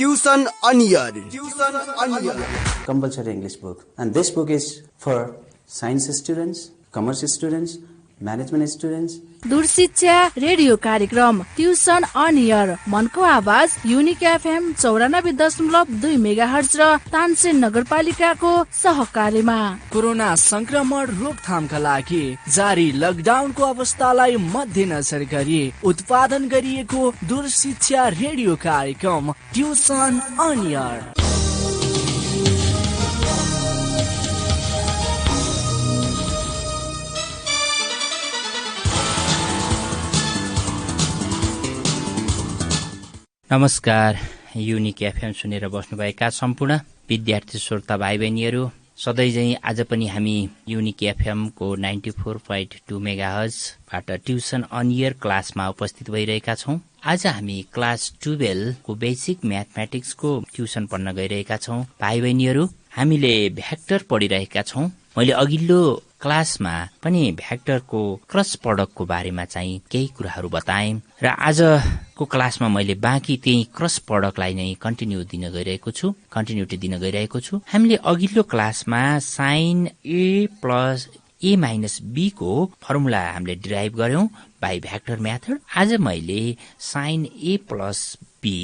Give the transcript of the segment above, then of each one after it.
Tuition on Air. Compulsory English book, and this book is for science students, commerce students, management students. दूर शिक्षा radio कार्यक्रम tuition on air मनको आवाज unique FM 94.2 megahertz र तानसेन नगरपालिकाको सहकार्यमा कोरोना संक्रमण रोकथामका लागि जारी लकडाउनको अवस्थालाई मध्यनजर गरी उत्पादन गरिएको दूर शिक्षा रेडियो कार्यक्रम ट्युसन अन एयर। नमस्कार, युनिक एफएम सुनेर बस्नुभएका सम्पूर्ण विद्यार्थी श्रोता भाइ बहिनीहरू, सधैँझै आज पनि हामी युनिक एफएम को 94.2 मेगाहर्जबाट ट्युसन अन एयर क्लासमा उपस्थित भइरहेका छौं। आज हामी क्लास 12 को बेसिक म्याथमेटिक्सको ट्युसन पढ्न गइरहेका छौं। भाइ बहिनीहरू, हामीले भ्याक्टर पढिरहेका छौं। मैले अघिल्लो क्लासमा पनि भ्याक्टरको क्रस प्रोडक्टको बारेमा चाहिँ केही कुराहरू बताएँ र आजको क्लासमा मैले बाँकी त्यही क्रस प्रोडक्टलाई नै कन्टिन्युटी दिन गइरहेको छु। हामीले अघिल्लो क्लासमा sine A plus A minus B को फर्मुला हामीले डिराइभ गर्यौं बाइ भ्याक्टर मेथड। आज मैले साइन ए प्लस बी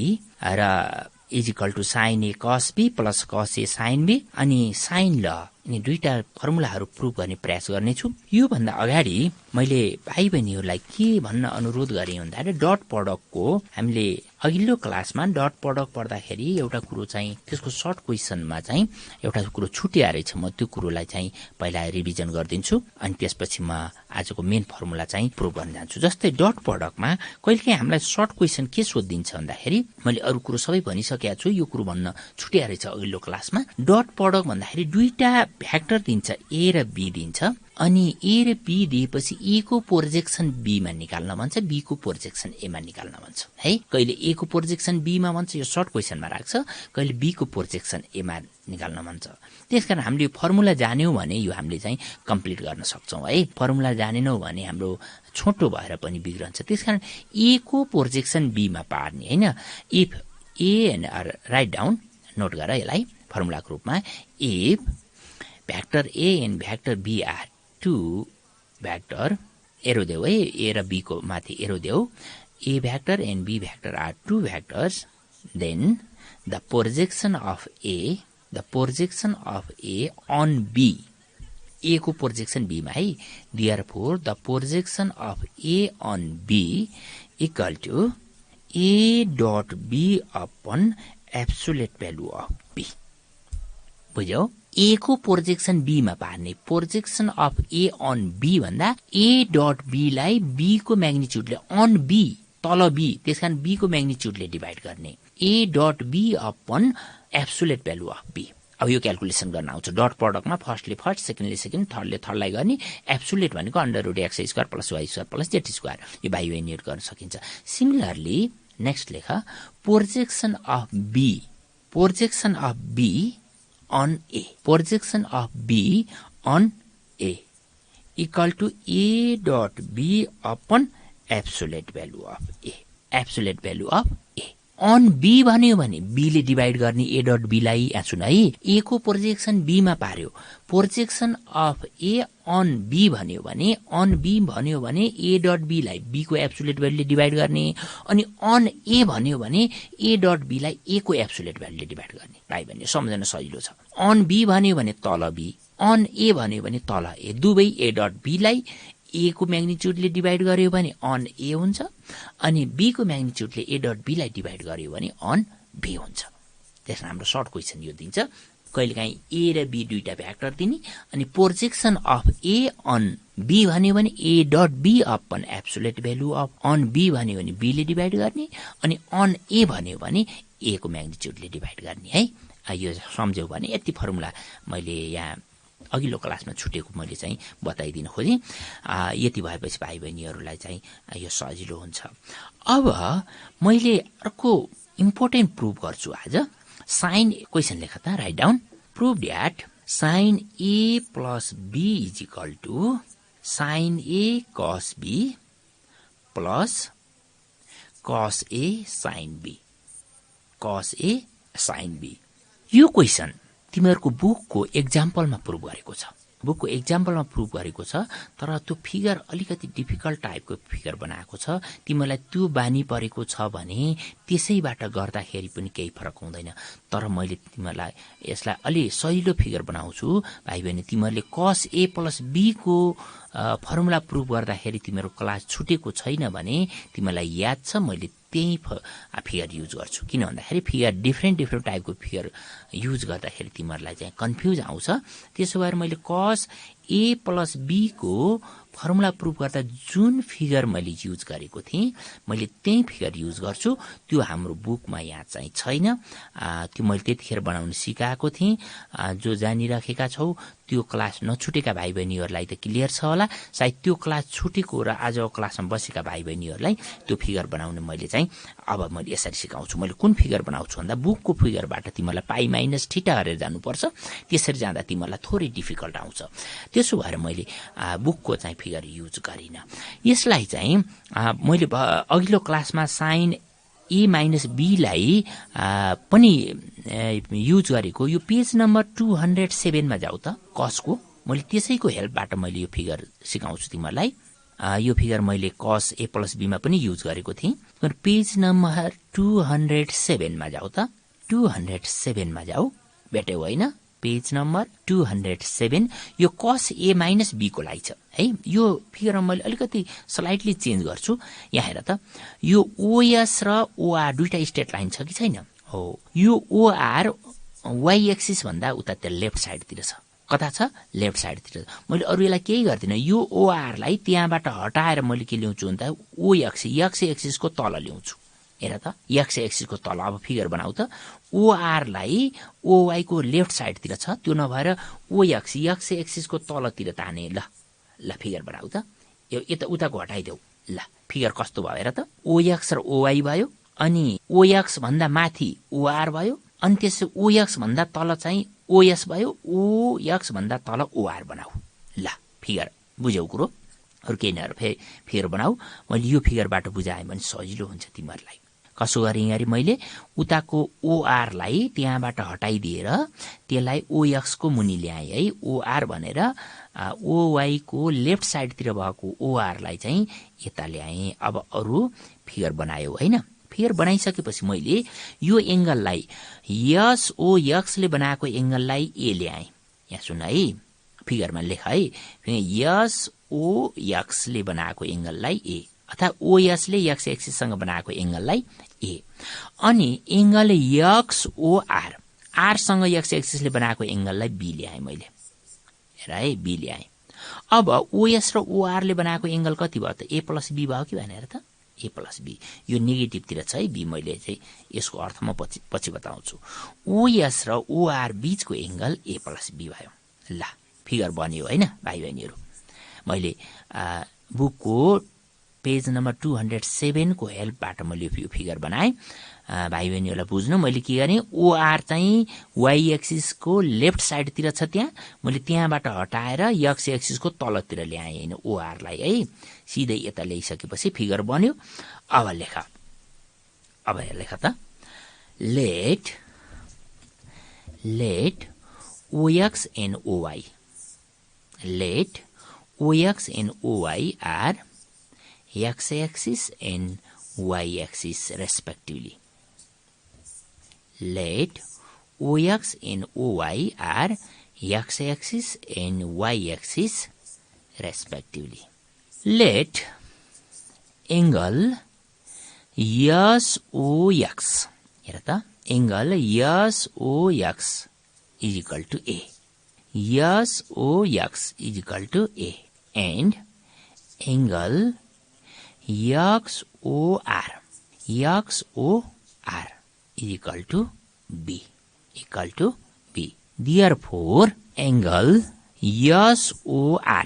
र is equal to sine A cos B plus cos A sine B अनि साइन ल यिनी दुईटा फर्मुलाहरू प्रुभ गर्ने प्रयास गर्नेछु। यो भन्दा अगाडि मैले भाइ बहिनीहरूलाई के भन्न अनुरोध गरेँ भन्दाखेरि डट प्रोडक्टको हामीले अघिल्लो क्लासमा डट प्रोडक्ट पढ्दाखेरि एउटा कुरो चाहिँ त्यसको सर्ट क्वेसनमा चाहिँ एउटा कुरो छुटिया रहेछ। म त्यो कुरोलाई चाहिँ पहिला रिभिजन गरिदिन्छु अनि त्यसपछि म आजको मेन फर्मुला चाहिँ प्रुभ गर्न जान्छु। जस्तै डट प्रोडक्टमा कहिलेकाहीँ हामीलाई सर्ट क्वेसन के सोधिदिन्छ भन्दाखेरि मैले अरू कुरो सबै भनिसकेको छु, यो कुरो भन्न छुटिया रहेछ अघिल्लो क्लासमा। डट प्रोडक्ट भन्दाखेरि दुईटा भ्याक्टर दिन्छ, ए र बी दिन्छ अनि ए र बी दिएपछि ए को प्रोजेक्सन बी मा निकाल्न भन्छ, बी को प्रोजेक्सन ए मा निकाल्न भन्छ है। कहिले ए को प्रोजेक्सन बी मा भन्छ, यो सर्ट क्वेसनमा राख्छ, कहिले बी को प्रोजेक्सन ए मा निकाल्न भन्छ। त्यसकारण हामीले फर्मुला जान्यौं भने यो हामीले चाहिँ कम्प्लिट गर्न सक्छौं है। फर्मुला जानेनौं भने हाम्रो छोटो भएर पनि बिग्रन्छ। त्यसकारण ए को प्रोजेक्सन बी मा पार्ने हैन। If A and write down, note गर यसलाई फर्मुलाको रूपमा। If vector A and vector B are two vector, arrow देऊ है, ए र बी को माथि एरो देऊ, A vector and B vector are two vectors, then the projection of A on B, A को प्रोजेक्सन बी मा है, therefore the projection of A on B equal to A dot B upon absolute value of be. बुझ्यौ? A को projection B मा पार्ने, projection of A on B भन्दा A dot B लाई B को म्याग्निट्युडले, अन बी तल B, त्यसकारण बी को म्याग्निट्युडले डिभाइड गर्ने, A dot B upon absolute value of B. अब यो क्याल्कुलेसन गर्न आउँछ। डट प्रोडक्टमा फर्स्टले फर्स्ट, सेकेन्डले सेकेन्ड, थर्डले थर्डलाई गर्ने। एब्सोल्युट भनेको under root x square plus y square plus z square. यो भाइ बहिनीहरु गर्न सकिन्छ। सिमिलरली नेक्स्ट लेख projection of B on A, projection of B on A equal to A dot B upon absolute value of A, absolute value of A on B भन्यो भने B ले divide गर्ने A dot B लाई। सुन है, A को projection B मा पार्यो, projection of A on B भन्यो भने, on B भन्यो भने A dot B लाई B को एब्सोल्युट भ्यालुले डिभाइड गर्ने, अनि on A भन्यो भने A dot B लाई A को एब्सोल्युट भ्यालुले डिभाइड गर्ने। भाइ बहिनी सम्झन सजिलो छ। on B भन्यो भने तल B, on A भन्यो भने तल A, दुवै A dot B लाई A को म्याग्निट्युडले डिभाइड गर्यो भने on A हुन्छ, अनि B को म्याग्निट्युडले A dot B लाई डिभाइड गर्यो भने on B हुन्छ। त्यसमा हाम्रो सर्ट क्वेसन यो दिन्छ। कहिलेकाहीँ A र B दुईटा भ्याक्टर दिने, अनि projection of A on B भन्यो भने A dot B upon absolute value of on B भन्यो भने B ले डिभाइड गर्ने, अनि on A भन्यो भने A को म्याग्निट्युडले डिभाइड गर्ने है। यो सम्झ्यौ भने यति फर्मुला मैले यहाँ अघिल्लो क्लासमा छुटेको मैले चाहिँ बताइदिन खोजेँ। यति भएपछि भाइ बहिनीहरूलाई चाहिँ यो सजिलो हुन्छ। अब मैले अर्को इम्पोर्टेन्ट प्रुभ गर्छु आज। साइन क्वेसन लेख त, write down. Prove that sine A plus B is equal to sine A cos B plus cos A sine B. cos A sin B। यो क्वेशन तिमीहरूको बुकको एक्जाम्पलमा प्रुभ गरेको छ, बुकको एक्जाम्पलमा प्रुभ गरेको छ, तर त्यो फिगर अलिकति डिफिकल्ट टाइपको फिगर बनाएको छ। तिमीलाई त्यो बानी परेको छ भने त्यसैबाट गर्दाखेरि पनि केही फरक हुँदैन। तर मैले तिमीलाई यसलाई अलि सजिलो फिगर बनाउँछु भाइ बहिनी। तिमीहरूले cos A + B को फर्मुला प्रुभ गर्दाखेरि तिम्रो क्लास छुटेको छैन भने तिमीलाई याद छ मैले त्यही फिगर युज गर्छु। किन भन्दाखेरि फिगर डिफ्रेन्ट टाइपको फिगर युज गर्दाखेरि तिमीहरूलाई चाहिँ कन्फ्युज आउँछ। त्यसो भएर मैले cos A + B को फर्मुला प्रुभ गर्दा जुन फिगर मैले युज गरेको थिएँ मैले त्यही फिगर युज गर्छु। त्यो हाम्रो बुकमा यहाँ चाहिँ छैन। त्यो मैले त्यतिखेर बनाउन सिकाएको थिएँ। जो जानिराखेका छौ त्यो क्लास नछुटेका भाइ बहिनीहरूलाई त क्लियर छ होला। सायद त्यो क्लास छुटेको र आज क्लासमा बसेका भाइ बहिनीहरूलाई त्यो फिगर बनाउन मैले चाहिँ अब मैले यसरी सिकाउँछु। मैले कुन फिगर बनाउँछु भन्दा बुकको फिगरबाट तिमीलाई पाइ माइनस थीटा गरेर जानुपर्छ। त्यसरी जाँदा तिमीलाई थोरै डिफिकल्ट आउँछ। त्यसो भएर मैले बुकको चाहिँ फिगर युज गरिन। यसलाई चाहिँ मैले अघिल्लो क्लासमा साइन A - B लाई पनि युज गरेको। यो पेज नम्बर 207 मा जाऊ त कसको। मैले त्यसैको हेल्पबाट मैले यो फिगर सिकाउँछु तिमीलाई। यो फिगर मैले cos A + B मा पनि युज गरेको थिएँ। पेज नम्बर 207 मा जाऊ त। 207 मा जाऊ, भेट्यौ होइन? पेज नम्बर 207 यो cos A - B को लागि छ है। यो फिगरमा मैले अलिकति स्लाइटली चेन्ज गर्छु। यहाँ हेर त, यो OS र OR दुईटा स्ट्रेट लाइन छ कि छैन? हो, यो OR y एक्सिस भन्दा उतातिर लेफ्ट साइडतिर छ। कता छ? लेफ्ट साइडतिर। मैले अरू बेला केही गर्दिनँ। यो OR लाई त्यहाँबाट हटाएर मैले के ल्याउँछु भन्दा x एक्सिसको तल ल्याउँछु। हेर त, x एक्सिसको तल। अब फिगर बनाऊ त। OR लाई OY को लेफ्ट साइडतिर छ, त्यो नभएर x एक्सिसको तलतिर ताने। ल फिगर बनाऊ त। यो यता उताको हटाइदेऊ। ल फिगर कस्तो भयो हेर त। OX र OY भयो, अनि OX भन्दा माथि OR भयो, अनि त्यसै OX भन्दा तल चाहिँ OS भयो, OX भन्दा तल OR बनाऊ। ल फिगर बुझ्यौ कुरो? अरू केही नहेर फिगर बनाऊ। मैले यो फिगरबाट बुझाएँ भने सजिलो हुन्छ तिमीहरूलाई। कसो गरेँ यहाँ मैले उताको OR लाई त्यहाँबाट हटाइदिएर त्यसलाई OX को मुनि ल्याएँ है। OR भनेर OY को लेफ्ट साइडतिर भएको OR लाई चाहिँ यता ल्याएँ। अब अरू फिगर बनायो होइन? फिगर बनाइसकेपछि मैले यो एंगललाई SOX ले बनाएको एंगललाई A ल्याएँ। यहाँ सुन है, फिगरमा लेख है। SOX ले बनाएको एंगललाई A अथवा OS ले x एक्सिससँग बनाएको एंगललाई A, अनि एंगल XOR R सँग x एक्सिसले बनाएको एंगललाई B ल्याएँ मैले। हेर है, B ल्याएँ। अब OS र OR ले बनाएको एंगल कति भयो त? A + B भयो कि भएन हेर त? A + B। यो नेगेटिभतिर छ है B। मैले चाहिँ यसको अर्थ म पछि बताउँछु। OS र OR बीचको एंगल A + B भयो। ल फिगर बन्यो होइन भाइ बहिनीहरू? मैले बुकको पेज नम्बर 207 को हेल्पबाट मैले यो फिगर बनाएँ। भाइ बहिनीहरूलाई बुझ्नु मैले के गरेँ, OR चाहिँ y एक्सिसको लेफ्ट साइडतिर छ, त्यहाँ मैले त्यहाँबाट हटाएर x एक्सिसको तलतिर ल्याएँ हैन OR लाई है। सिधै यता ल्याइसकेपछि फिगर बन्यो। अब लेख, अब लेख त। Let OX and OY, let OX and OY are x-axis and y-axis respectively. Let OX and OY are x-axis and y-axis respectively. Let angle SOX, हेर त, angle SOX is equal to A. SOX is equal to A and angle XOR is equal to B. Therefore, angle SOR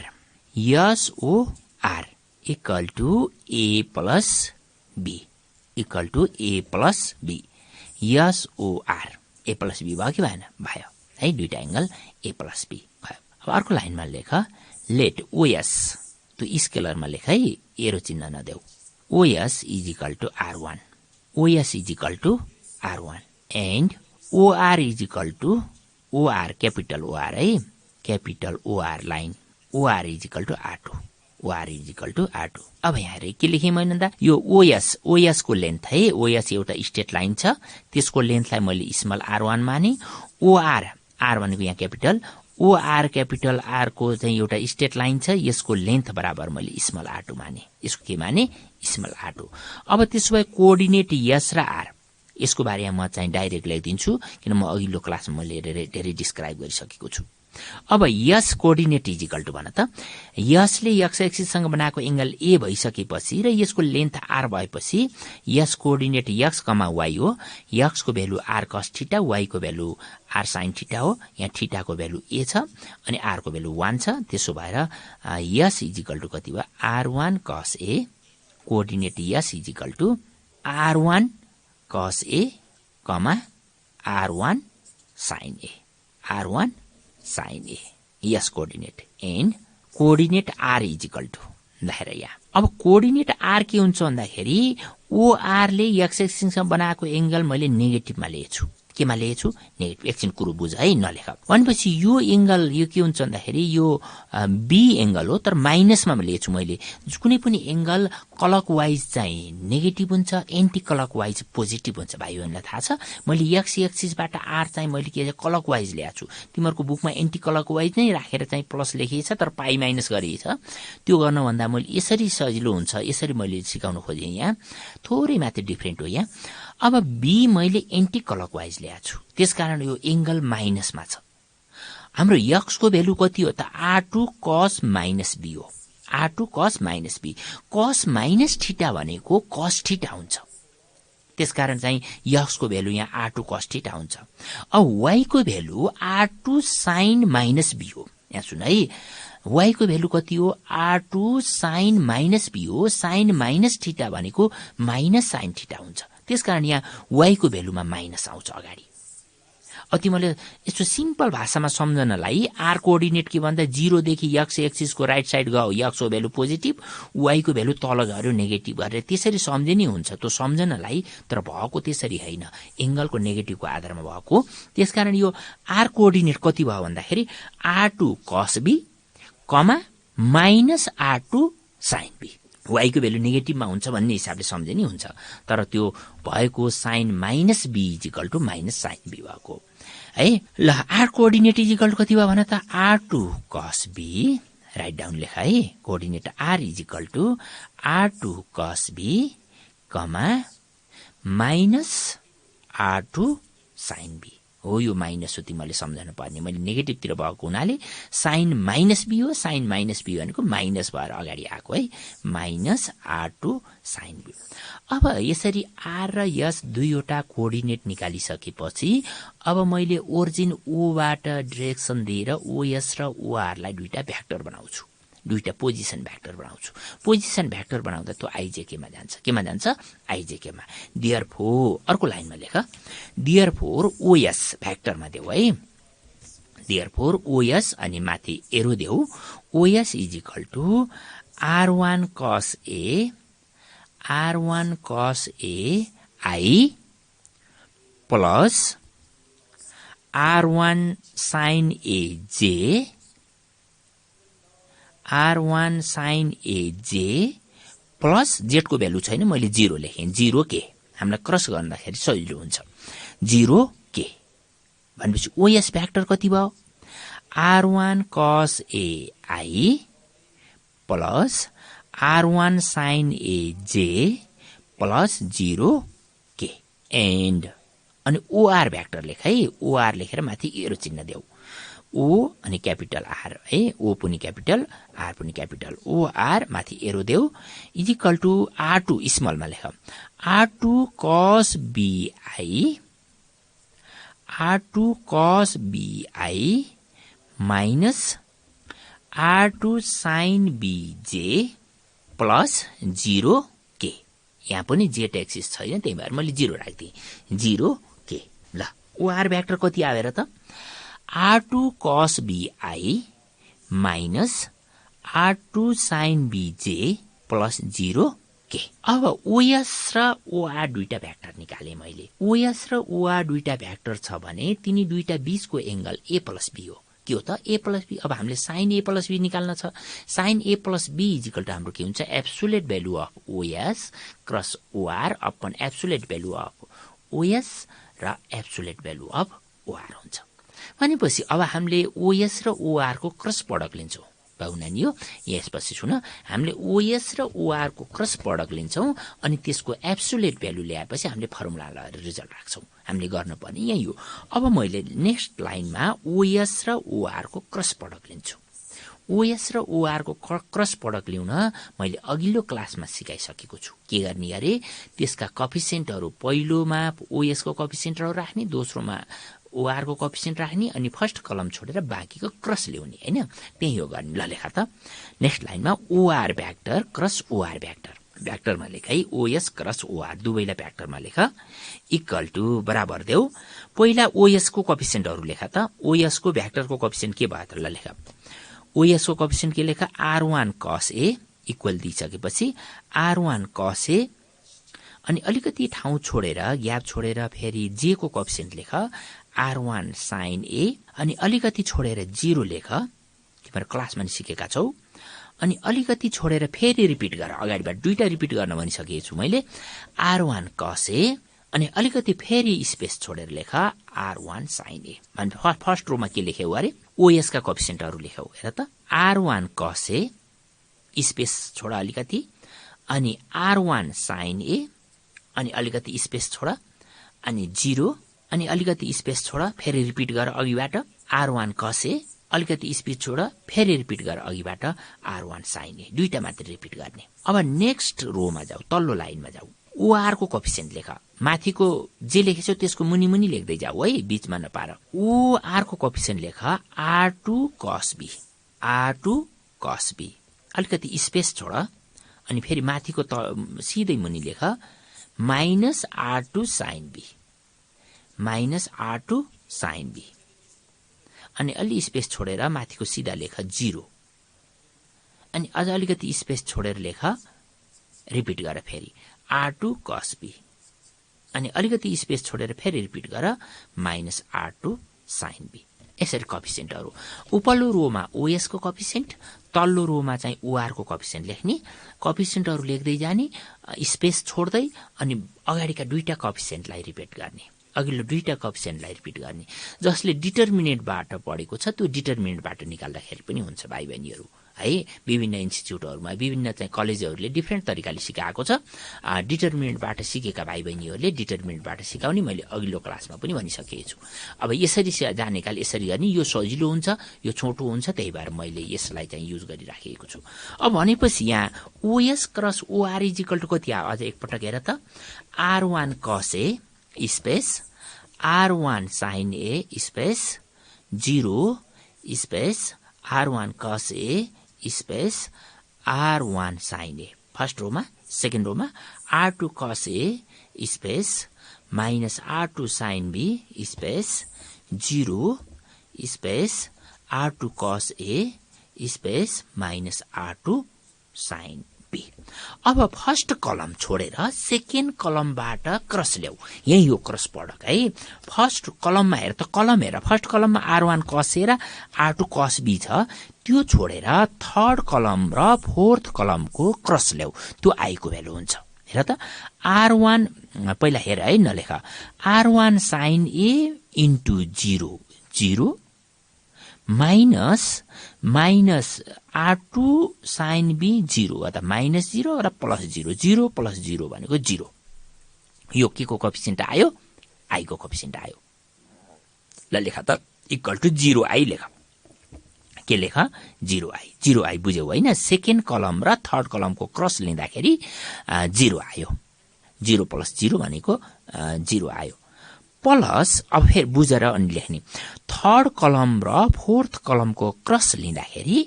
equal to A plus B. SOR A plus B भयो कि भएन? भयो है। दुईटा angle A plus B भयो। अब अर्को लाइनमा लेख, लेट OS, त्यो स्केलरमा लेख है, एरो चिन्ह नदेऊ। OS is equal to R1. OS is equal to R1 and OR is equal to OR, capital OR है, capital OR line, OR is equal to R2, OR is equal to R2. अब यहाँ हेर के लेखेँ मैले त यो OS को length है, OS एउटा स्ट्रेट लाइन छ, त्यसको लेन्थलाई मैले स्मल R1 माने, OR भनेको यहाँ क्यापिटल, OR क्यापिटल R को चाहिँ एउटा स्ट्रेट लाइन छ, यसको लेन्थ बराबर मैले स्मल R2 माने, यसको के माने स्मल R2. अब त्यसो भए कोअर्डिनेट S र R यसको बारेमा म चाहिँ डाइरेक्ट लेखिदिन्छु किन म अघिल्लो क्लासमा मैले धेरै डिस्क्राइब गरिसकेको छु. अब यस कोअर्डिनेट इज इक्वल टु भन त यसले एक्स एक्सिससँग बनाएको एंगल ए भइसकेपछि र यसको लेन्थ आर भएपछि यस कोअर्डिनेट एक्स कमा वाई हो. एक्स को value R cos theta, Y को भ्यालु आर साइन थीटा हो. यहाँ थीटा को भ्यालु ए छ अनि आर को भ्यालु 1 छ. त्यसो भएर यस इज इक्वल टु कति भयो r1 cos a, coordinate S is equal to r1 cos a comma r1 sin a, r1 sin a. यस coordinate and coordinate r is equal to भन्दाखेरि यहाँ अब कोअर्डिनेट r के हुन्छ भन्दाखेरि OR ले एक्स एक्सिससँग बनाएको एंगल मैले नेगेटिभमा लिएछु. केमा लिएछु नेगेटिभ. एकछिन कुरो बुझ है, नलेख. भनेपछि यो एंगल यो के हुन्छ भन्दाखेरि यो बी एंगल हो तर माइनसमा लिएछु मैले. कुनै पनि एंगल क्लक वाइज चाहिँ नेगेटिभ हुन्छ, एन्टी क्लक वाइज पोजिटिभ हुन्छ. भाइ बहिनीलाई थाहा छ मैले एक्स एक्सिसबाट आर चाहिँ मैले के क्लक वाइज ल्याएको छु. तिमीहरूको बुकमा एन्टी क्लक वाइज नै राखेर चाहिँ प्लस लेखिएको छ तर पाई माइनस गरिएको छ. त्यो गर्न भन्दा मैले यसरी सजिलो हुन्छ, यसरी मैले सिकाउन खोजेँ. यहाँ थोरै माथि डिफरेन्ट हो. यहाँ अब बी मैले एन्टी क्लक वाइज ल्याएको छु, त्यसकारण यो एंगल माइनसमा छ. हाम्रो एक्स को भ्यालु कति हो त r2 cos माइनस बी हो. r2 cos minus B, cos minus theta भनेको cos थीटा हुन्छ. त्यसकारण चाहिँ एक्स को भ्यालु यहाँ r2 cos थीटा हुन्छ. अब वाई को value r2 sin minus be हो. यहाँ सुन है, वाई को भ्यालु कति हो r2 sin माइनस बी हो. sin माइनस थीटा भनेको माइनस sin थीटा हुन्छ. त्यसकारण यहाँ वाई को भ्यालुमा माइनस आउँछ अगाडि. अब तिमीले यस्तो सिम्पल भाषामा सम्झनलाई आर कोअर्डिनेट के भन्दा 0 देखि एक्स एक्सिस को राइट साइड गयो एक्स को भ्यालु पोजिटिभ, वाई को भ्यालु तल झर्यो नेगेटिभ गरेर त्यसरी सम्झिने हुन्छ. त्यो सम्झनलाई तर भएको त्यसरी हैन, एंगलको नेगेटिभको आधारमा भएको. त्यसकारण यो आर कोअर्डिनेट कति भयो भन्दाखेरि r2 cos b comma minus r2 sin b. Y को भ्यालु नेगेटिभमा हुन्छ भन्ने हिसाबले सम्झिने हुन्छ. तर त्यो भएको sine minus B is equal to minus sine B भएको है. ल R coordinate is equal to कति भयो भन त r2 cos b, right down लेख है. Coordinate r is equal to r2 cos b comma minus r2 sin b हो. यो माइनस हो, तिमीले सम्झनु पर्ने. मैले नेगेटिभतिर भएको हुनाले साइन माइनस बी हो. साइन माइनस बी भनेको माइनस भएर अगाडि आएको है, माइनस r2 sin b. अब यसरी आर र यस दुईवटा कोअर्डिनेट निकालिसकेपछि अब मैले ओरिजिन ओ बाट डाइरेक्सन दिएर ओएस र ओआर लाई दुईटा भेक्टर बनाउँछु, दुईटा पोजिसन भेक्टर बनाउँछु. पोजिसन भेक्टर बनाउँदा त्यो आइजेकेमा जान्छ. केमा जान्छ आइजेकेमा. देयरफोर अर्को लाइनमा लेख, देयरफोर ओएस भेक्टरमा देऊ है. देयरफोर ओएस अनि माथि एरो देऊ. OS is equal to r1 cos a, r1 cos a i plus r1 sin a j, r1 sin a j plus Z को भ्यालु छैन मैले 0 लेखेँ. 0 के हामीलाई क्रस गर्दाखेरि सजिलो हुन्छ. 0 के भनेपछि ओएस भेक्टर कति भयो r1 cos a i plus r1 sin a j plus 0 के एन्ड अनि ओआर भेक्टर लेख है. ओआर लेखेर माथि एरो चिन्ह देऊ. ओ अनि क्यापिटल आर है, ओ पनि क्यापिटल आर पनि क्यापिटल, ओआर माथि एरो देऊ इज इक्वल टु r2 स्मलमा लेख r2 cos bi, r2 cos bi minus r2 sin bj plus 0 के. यहाँ पनि जेट एक्सिस छैन त्यही भएर मैले 0 राख्दिएँ. 0 के. ल ओआर भेक्टर कति आएर त r2 cos bi minus r2 sin bj plus 0 okay, अब ओएस र ओआर दुईटा भ्याक्टर निकाले मैले। ओएस र ओआर दुईटा भ्याक्टर छ भने तिनी दुईटा बीचको एंगल a प्लस b हो। के हो त a प्लस b? अब हामीले साइन a प्लस b निकाल्न छ। Sine a plus b equal to हाम्रो के हुन्छ? Absolute value of OS cross OR upon absolute value of OS र एब्सोल्युट भ्यालु अफ ओआर हुन्छ। भनेपछि अब हामीले ओएस र ओआर को क्रस प्रोडक्ट लिन्छौँ। नानी हो, यसपछि सुन, हामीले ओएस र ओआर को क्रस प्रोडक्ट लिन्छौँ अनि त्यसको एब्सोल्युट भ्यालु ल्याएपछि हामीले फर्मुला लगाएर रिजल्ट राख्छौँ। हामीले गर्नुपर्ने यही हो। अब मैले नेक्स्ट लाइनमा ओएस र ओआर को क्रस प्रोडक्ट लिन्छु। ओएस र ओआर को क्रस प्रोडक्ट ल्याउन मैले अघिल्लो क्लासमा सिकाइसकेको छु। के गर्ने अरे, त्यसका कोएफिसिएन्टहरु पहिलोमा ओएस को कोएफिसिएन्टहरु राख्ने, दोस्रोमा ओआर को कोएफिसिएन्ट राख्ने अनि फर्स्ट कलम छोडेर बाँकीको क्रस ल्याउने हैन। त्यही हो गर्ने। ल लेख त। नेक्स्ट लाइनमा OR vector cross OR vector. भ्याक्टरमा लेखाइ ओएस क्रस ओआर दुवैलाई भ्याक्टरमा लेख इक्वल टु बराबर देऊ। पहिला ओएस को कोएफिसिएन्टहरु लेख त। ओएस को भ्याक्टरको कोएफिसिएन्ट के भयो त? ल लेख। ओएस को कोएफिसिएन्ट के लेख? r1 cos a इक्वल दिइसकेपछि r1 cos a अनि अलिकति ठाउँ छोडेर ग्याप छोडेर फेरि j को कोएफिसिएन्ट लेख r1 sin a अनि अलिकति छोडेर 0 लेख। तिम्रो क्लासमा नि सिकेका छौ। अनि अलिकति छोडेर फेरि रिपिट गर। अगाडिबाट दुईटा रिपिट गर्न भनिसकेको छु मैले। r1 cos a अनि अलिकति फेरि स्पेस छोडेर लेख r1 sin a। भने फर्स्ट रोमा के लेख्यौ अरे? ओएस का कोएफिसिएन्टहरु लेख्यौ। हेर त। r1 cos a स्पेस छोड अलिकति अनि r1 sin a अनि अलिकति स्पेस छोड अनि 0 अनि अलिकति स्पेस छोड फेरि रिपिट गर अघिबाट r1 cos a अलिकति स्पेस छोड फेरि रिपिट गर अघिबाट r1 sin a। दुईटा मात्र रिपिट गर्ने। अब नेक्स्ट रोमा जाऊ, तल्लो लाइनमा जाऊ। ओआर को कोएफिसिएन्ट लेख। माथिको जे लेखेछौ त्यसको मुनि मुनि लेख्दै जाऊ है, बीचमा नपार। ओआर को कोएफिसिएन्ट लेख r2 cos b। r2 cos b अलिकति स्पेस छोड अनि फेरि माथिको सिधै मुनि लेख minus r2 sin b। Minus r2 sin b अनि अलि स्पेस छोडेर माथिको सिधा लेख 0 अनि अझ अलिकति स्पेस छोडेर लेख रिपिट गर फेरि r2 cos b अनि अलिकति स्पेस छोडेर फेरि रिपिट गर माइनस r2 sin b। यसरी कोएफिसिएन्टहरु उपल्लो रोमा ओएस को कोएफिसिएन्ट, तल्लो रोमा चाहिँ ओआर को कोएफिसिएन्ट लेख्ने। कोएफिसिएन्टहरु लेख्दै जाने, स्पेस छोड्दै अनि अगाडिका दुईटा कोएफिसिएन्टलाई रिपिट गर्ने। अघिल्लो दुईटा कोएफिसिएन्टलाई रिपिट गर्ने। जसले डिटरमिनेन्टबाट पढेको छ त्यो डिटरमिनेन्टबाट निकाल्दाखेरि पनि हुन्छ भाइ बहिनीहरु है। विभिन्न इन्स्टिट्युटहरुमा विभिन्न चाहिँ कलेजहरुले डिफरेन्ट तरिकाले सिकाएको छ। डिटरमिनेन्टबाट सिकेका भाइ बहिनीहरुले डिटरमिनेन्टबाट सिकाउने मैले अघिल्लो क्लासमा पनि भनिसकेको छु। अब यसरी जानेकाले यसरी गर्ने, यो सजिलो हुन्छ, यो छोटो हुन्छ, त्यही भएर मैले यसलाई चाहिँ युज गरिराखेको छु। अब भनेपछि यहाँ OS cross OR is equal to कति आयो? अझ एकपटक हेर त। r1 cos a space r1 sin a space 0 space r1 cos a space r1 sin a। First रोमा। सेकेन्ड रोमा r2 cos a space minus r2 sin b space 0 space r2 cos a space minus r2 sin b। अब first कलम छोडेर second कलमबाट cross ल्याऊ। यही हो cross product है। फर्स्ट कलममा हेर त, कलम हेर। फर्स्ट कलममा r1 cos a र r2 cos b छ। त्यो छोडेर थर्ड कलम र फोर्थ कलमको क्रस ल्याऊ। त्यो i को भ्यालु हुन्छ। हेर त। r1 पहिला हेर है, नलेख। r1 sin a into 0 0 minus r2 sin b 0 अथवा माइनस 0 र प्लस 0 0 प्लस 0 भनेको 0। यो के को कोएफिसिएन्ट आयो? i को कोएफिसिएन्ट आयो। ल लेख त। इक्वल टु 0i लेख। के लेख? 0i। 0i बुझ्यौ हैन? सेकेन्ड कलम र थर्ड कलमको क्रस लिँदाखेरि 0 आयो। 0 प्लस 0 भनेको 0 आयो। प्लस अब फेरि बुझेर अनि लेख्ने। थर्ड कलम र फोर्थ कलमको क्रस लिँदाखेरि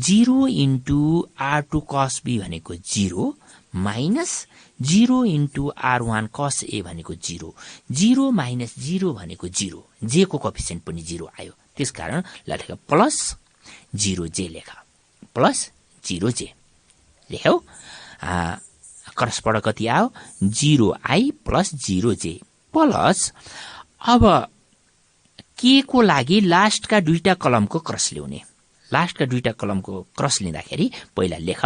0 इन्टु r2 cos b भनेको 0 minus 0 into r1 cos a भनेको 0 0 माइनस 0 भनेको 0। j को कोएफिसिएन्ट पनि 0 आयो। त्यसकारण ल लेख प्लस 0j लेख। Plus 0j लेख्यौ। क्रसबाट कति आयो 0i प्लस 0j प्लस अब के को लागि लास्टका दुईटा कलमको क्रस ल्याउने लास्टका दुईटा कलमको क्रस लिँदाखेरि पहिला लेख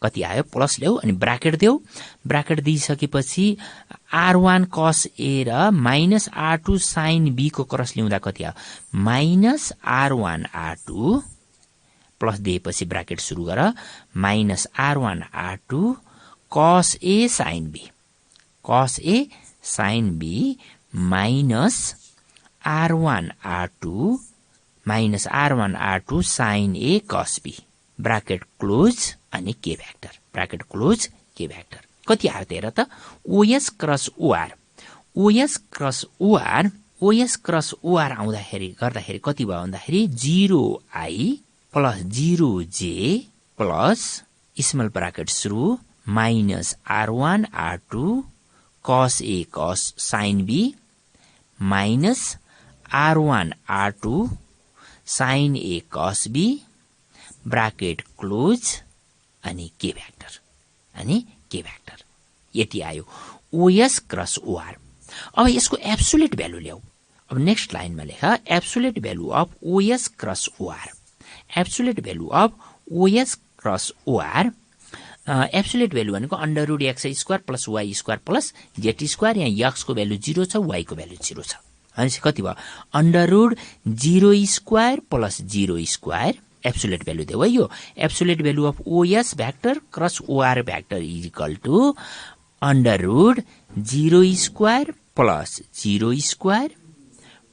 कति आयो प्लस ल्याऊ अनि ब्राकेट देऊ ब्राकेट दिइसकेपछि r1 cos a र माइनस r2 sin b को क्रस ल्याउँदा कति आयो माइनस r1 r2 प्लस दिएपछि ब्राकेट सुरु गर minus r1 r2 cos a sin b cos a sin b minus r1 r2 minus r1 r2 sin a cos b bracket close अनि के vector bracket close के vector कति आयो त हेर त os cross or os cross or os cross or आउँदाखेरि गर्दाखेरि कति भयो भन्दाखेरि 0i plus 0j plus small bracket सुरु minus r1 r2 cos a cos sin b minus r1 r2 sin a cos b bracket close अनि के vector यति आयो os क्रस or अब यसको एब्सोल्युट भ्यालु ल्याऊ अब नेक्स्ट लाइनमा लेख absolute value of os cross or absolute value of os cross or absolute value भनेको under root x square plus y square plus z square यहाँ x को value 0 छ y को भ्यालु 0 छ अनि कति भयो under root 0 square plus 0 square absolute value देऊ है यो absolute value of os vector cross or vector is equal to under root 0 square plus 0 square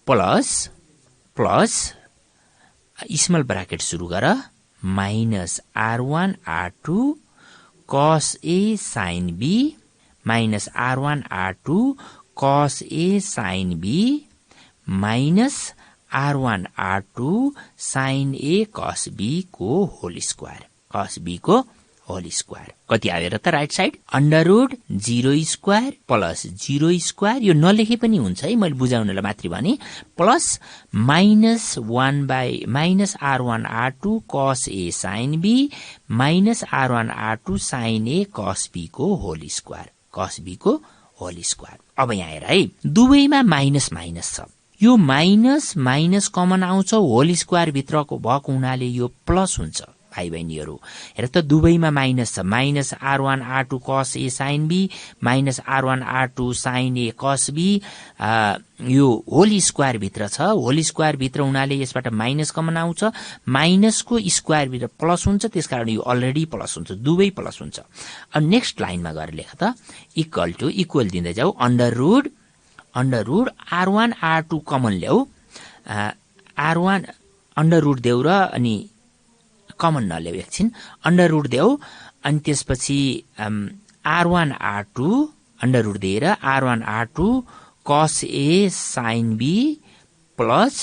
plus small bracket सुरु गर minus r1 r2 cos a sin b minus r1 r2 cos a sin b minus r1 r2 sin a cos b को whole square कति आयो र त right side under root 0 square plus 0 square यो नलेखे पनि हुन्छ है मैले बुझाउनलाई मात्रै भने plus minus 1 by minus r1 r2 cos a sin b minus r1 r2 sin a cos b को होल स्क्वायर अब यहाँ हेर है दुवैमा माइनस माइनस छ यो माइनस माइनस कमन आउँछ होल स्क्वायर भित्रको भएको हुनाले यो प्लस हुन्छ भाइ बहिनीहरु हेर त दुवैमा माइनस छ minus r1 r2 cos a sin b minus r1 r2 sin a cos b यो होल स्क्वायर भित्र छ होल स्क्वायर भित्र हुनाले यसबाट माइनस कमन आउँछ माइनसको स्क्वायर भित्र प्लस हुन्छ त्यसकारण यो अलरेडी प्लस हुन्छ दुवै प्लस हुन्छ अब नेक्स्ट लाइनमा गएर लेख त इक्वल टु इक्वल दिँदै जाऊ under root r1 r2 common ल्याऊ r1 अंडर रुट देऊ र अनि कमन नल्याऊ एकछिन अंडर रुट देऊ अनि त्यसपछि r1 r2 अंडर रुट दिएर r1 r2 cos a sin b plus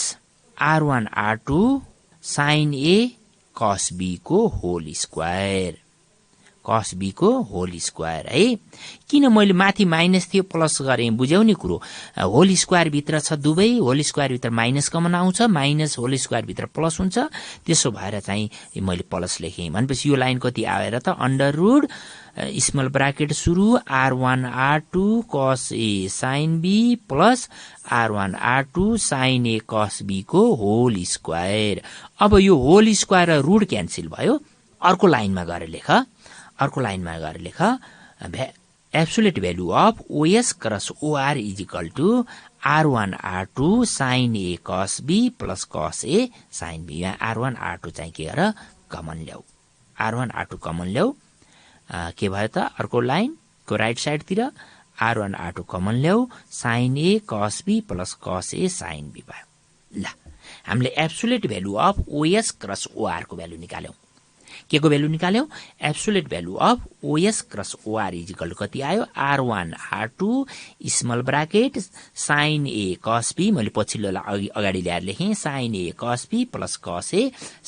r1 r2 sin a cos b को होल स्क्वायर है किन मैले माथि माइनस थियो प्लस गरे बुझ्यौ नि कुरो होल स्क्वायर भित्र छ दुवै होल स्क्वायर भित्र माइनस कमन आउँछ माइनस होल स्क्वायर भित्र प्लस हुन्छ त्यसो भएर चाहिँ मैले प्लस लेखे भनेपछि यो लाइन कति आएर त अंडर रुट स्मल ब्राकेट सुरु r1 r2 cos a sin b plus r1 r2 sin a cos b को होल स्क्वायर अब यो होल स्क्वायर र रुट क्यान्सल भयो अर्को लाइनमा गएर लेख absolute value of os cross or is equal to r1 r2 sin a cos b plus cos a sin b यहाँ r1 r2 चाहिँ के गर कमन ल्याऊ r1 r2 कमन ल्याऊ के भयो त अर्को लाइन को राइट साइड तिर r1 r2 कमन ल्याऊ sin a cos b plus cos a sin b भयो ल हामीले absolute value of os cross or को भ्यालु निकाल्यौ के को भ्यालु निकाल्यौ absolute value of os cross or is equal to कति आयो r1 r2 small bracket sin a cos b मैले पछिल्लोलाई अगाडि ल्याएर लेखे sin a cos b plus cos a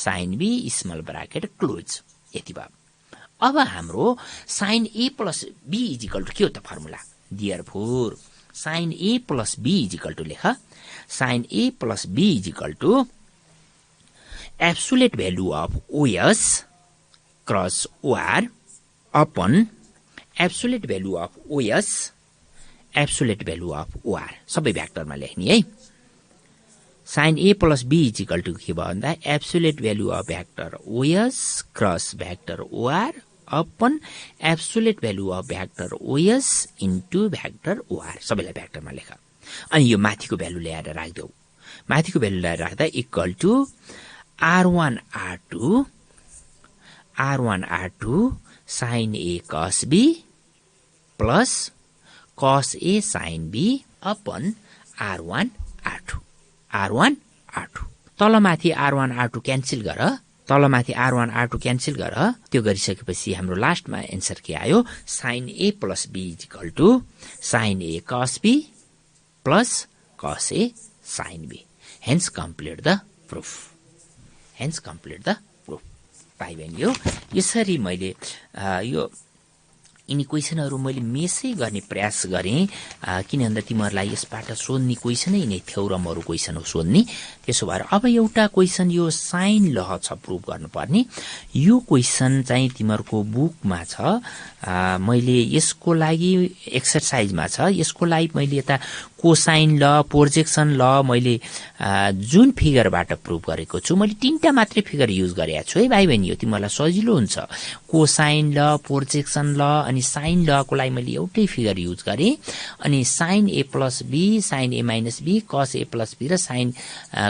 sin b small bracket close यति भयो अब हाम्रो sin a plus b is equal to के हो त formula therefore sin a plus b is equal to लेख sin a plus b is equal to absolute value of os cross or upon absolute value of OS, absolute value of OR सबै भ्याक्टरमा लेख्ने है। Sine A plus B is equal to के भयो भन्दा absolute value of vector OS cross vector OR upon absolute value of vector OS into vector OR सबैलाई भ्याक्टरमा लेख। अनि यो माथिको भ्यालु ल्याएर राख्देऊ। माथिको भ्यालु ल्याएर राख्दा equal to R1 R2 sign A cos B plus cos A sine B upon R1 R2 तलमाथि R1 R2 क्यान्सल गर, तलमाथि R1 R2 क्यान्सल गर। त्यो गरिसकेपछि हाम्रो लास्टमा एन्सर के आयो, sine A plus B is equal to sine A cos B plus cos A sine B. Hence complete the proof. भाइ बहिनी हो यसरी मैले यो यिनी क्वेसनहरू मैले मेसै गर्ने प्रयास गरेँ, किन भन्दा तिमीहरूलाई यसबाट सोध्ने क्वेसनै नै थ्योरमहरू क्वेसन हो सोध्ने। त्यसो भएर अब एउटा क्वेसन यो साइन ल छ प्रुभ गर्नुपर्ने। यो क्वेसन चाहिँ तिमीहरूको बुकमा छ, मैले यसको लागि एक्सरसाइजमा छ। यसको लागि मैले यता कोसाइन ल प्रोजेक्सन ल मैले जुन फिगरबाट प्रुभ गरेको छु, मैले 3टा मात्रै फिगर युज गरेको छु है भाइ बहिनी हो, तिमीहरूलाई सजिलो हुन्छ। कोसाइन ल प्रोजेक्सन ल अनि साइन लको लागि मैले एउटै फिगर युज गरेँ। अनि sine A plus B sine A minus B cos A plus B र sine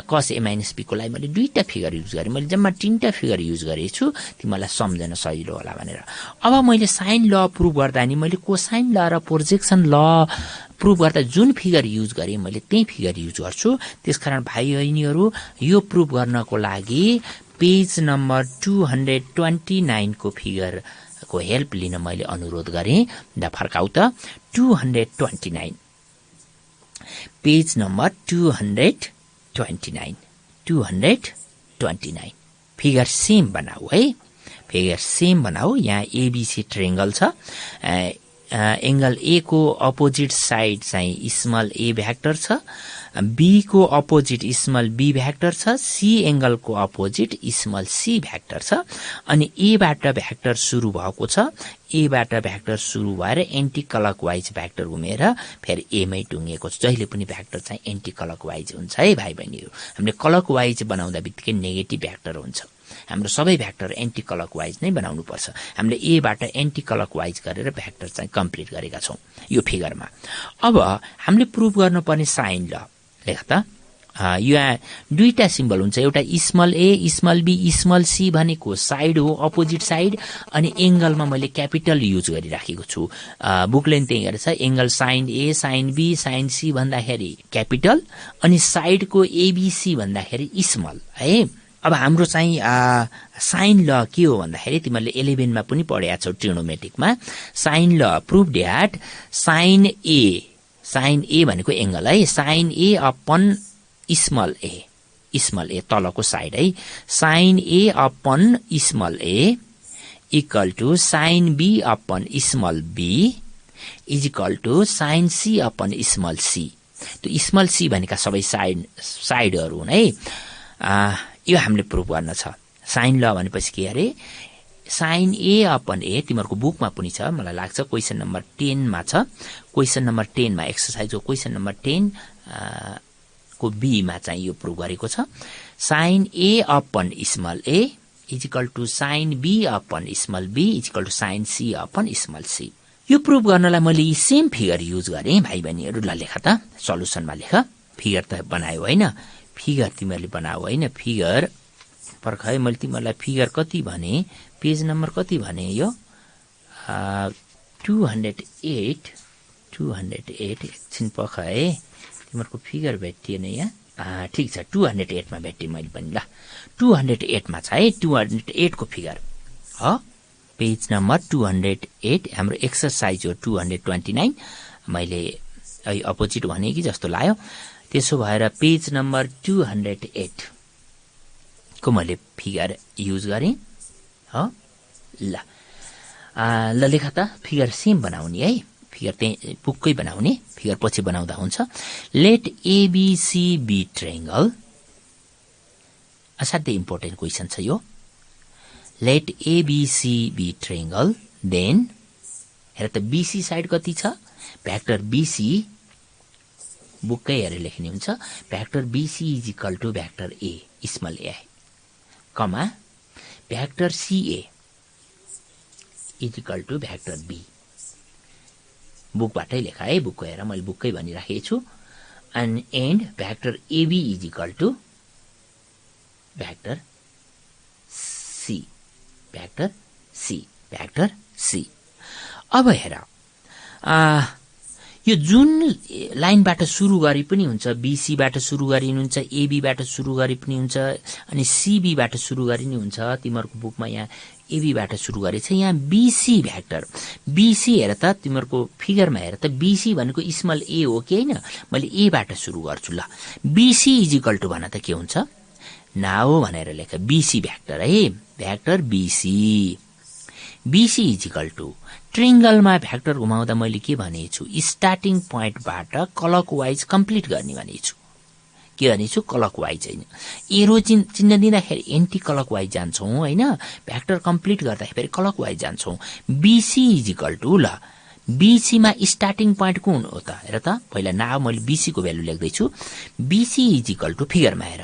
cos A minus B को लागि मैले 2टा फिगर युज गरेँ। मैले जम्मा 3टा फिगर युज गरेको छु, तिमीलाई सम्झन सजिलो होला भनेर। अब मैले साइन ल प्रुभ गर्दा नि मैले कोसाइन ल र प्रोजेक्सन ल प्रुभ गर्दा जुन फिगर युज गरेँ मैले त्यही फिगर युज गर्छु। त्यसकारण भाइ बहिनीहरू यो प्रुभ गर्नको लागि पेज नम्बर 229 को फिगर को हेल्प लिन मैले अनुरोध गरेँ। द फर्काउ त 229 पेज नम्बर 229 फिगर सेम बनाऊ है, फिगर सेम बनाऊ। यहाँ एबीसी ट्रायंगल छ, एंगल ए को अपोजिट साइड चाहिँ स्मल ए भ्याक्टर छ, बी को अपोजिट स्मल बी भ्याक्टर छ, सी एंगल को अपोजिट स्मल सी भ्याक्टर छ। अनि ए बाट भ्याक्टर सुरु भएको छ, ए बाट भ्याक्टर सुरु भएर एन्टी क्लकवाइज भ्याक्टर घुमेर फेरि ए मै टुङ्गेको छ। जहिले पनि भ्याक्टर चाहिँ एन्टी क्लकवाइज हुन्छ है भाइ बहिनीहरू। हामीले क्लकवाइज बनाउँदा बित्तिकै नेगेटिभ भ्याक्टर हुन्छ। हाम्रो सबै भ्याक्टर एन्टी क्लकवाइज नै बनाउनु पर्छ। हामीले ए बाट एन्टी क्लकवाइज गरेर भ्याक्टर चाहिँ कम्प्लिट गरेका छौं यो फिगरमा। अब हामीले प्रुभ गर्नुपर्ने साइन ल लेख त। यहाँ दुईटा सिम्बल हुन्छ, एउटा small A small B small C भनेको साइड हो, अपोजिट साइड। अनि एंगलमा मैले क्यापिटल युज गरिराखेको छु, बुकले त्यही गरेछ। Angle sine A sine B sine C भन्दाखेरि क्यापिटल, अनि साइडको एबीसी भन्दाखेरि स्मल है। अब हाम्रो चाहिँ साइन ल के हो भन्दाखेरि तिमीहरूले 11 मा पनि पढेका छौ ट्रिग्नोमेट्रिकमा। साइन ल प्रुभ दैट साइन ए भनेको एंगल है, sine A upon small A तलको साइड है, sine A upon small A equal to sine B upon small B is equal to sine C upon small C. त्यो small C भनेका सबै साइडहरु हुन् है। यो हामीले प्रुभ गर्न छ। साइन ल भनेपछि के अरे, साइन ए अपन ए तिमीहरूको बुकमा पनि छ, मलाई लाग्छ क्वेशन नम्बर 10 मा छ। क्वेशन नम्बर 10 मा एक्सरसाइजको क्वेशन नम्बर 10 को बी मा चाहिँ यो प्रुभ गरेको छ। Sine A upon small A is equal to sine B upon small B is equal to sine C upon small C. यो प्रुभ गर्नलाई मैले यी सेम फिगर युज गरेँ भाइ बहिनीहरु। ल लेख त, सल्युसनमा लेख। फिगर त बनायो हैन, फिगर तिमीहरूले बनाऊ हैन। फिगर पर्खाए मैले तिमीहरूलाई फिगर कति भने, पेज नम्बर कति भने, यो 208 एकछिन पर्खाए तिमीहरूको फिगर भेटिएन यहाँ। ठीक छ, 208 मा भेटे मैले पनि। ल 208 मा छ है, 208 को फिगर हो, पेज नम्बर 208। हाम्रो एक्सरसाइज हो 229। मैले अपोजिट भने कि जस्तो लाग्यो। त्यसो भएर पेज नम्बर 208 को मैले फिगर युज गरेँ हो। ल लेख त, फिगर सेम बनाउने है, फिगर त्यही बुककै बनाउने, फिगर पछि बनाउँदा हुन्छ। लेट एबीसी बी ट्रायंगल, असाध्यै इम्पोर्टेन्ट क्वेशन छ यो। Let ABC B triangle, then हेर त बीसी साइड कति छ भेक्टर बीसी बुककै हेरेर लेख्ने हुन्छ vector BC is equal to vector A small a comma vector CA is equal to vector B बुकबाटै लेखा है बुकको हेर मैले बुककै भनिराखेको छु and vector AB is equal to vector C vector C अब हेर यो जुन लाइनबाट सुरु गरे पनि हुन्छ बीसीबाट सुरु गरिनुहुन्छ एबीबाट सुरु गरे पनि हुन्छ अनि सीबीबाट सुरु गरे नि हुन्छ तिमीहरूको बुकमा यहाँ एबीबाट सुरु गरेछ यहाँ बीसी भेक्टर बीसी हेर त तिमीहरूको फिगरमा हेर त बीसी भनेको स्मल ए हो कि हैन मैले एबाट सुरु गर्छु ल बीसी इज इक्वल टु भन त के हुन्छ नाउ भनेर लेख बीसी भेक्टर है vector BC BC is equal to ट्रिङ्गलमा भेक्टर घुमाउँदा मैले के भनेछु स्टार्टिङ पोइन्टबाट क्लकवाइज कम्प्लिट गर्ने भनेछु के भनेछु क्लकवाइज हैन एरो चिन्ह दिँदाखेरि एन्टी क्लकवाइज जान्छौं हैन भेक्टर कम्प्लिट गर्दाखेरि क्लकवाइज जान्छौं बीसी इज इक्वल टु ल बीसी मा स्टार्टिङ पोइन्ट कुन हो त हेर त पहिला नाउ मैले बीसी को भ्यालु लेख्दै छु बीसी इज इक्वल टु फिगरमा हेर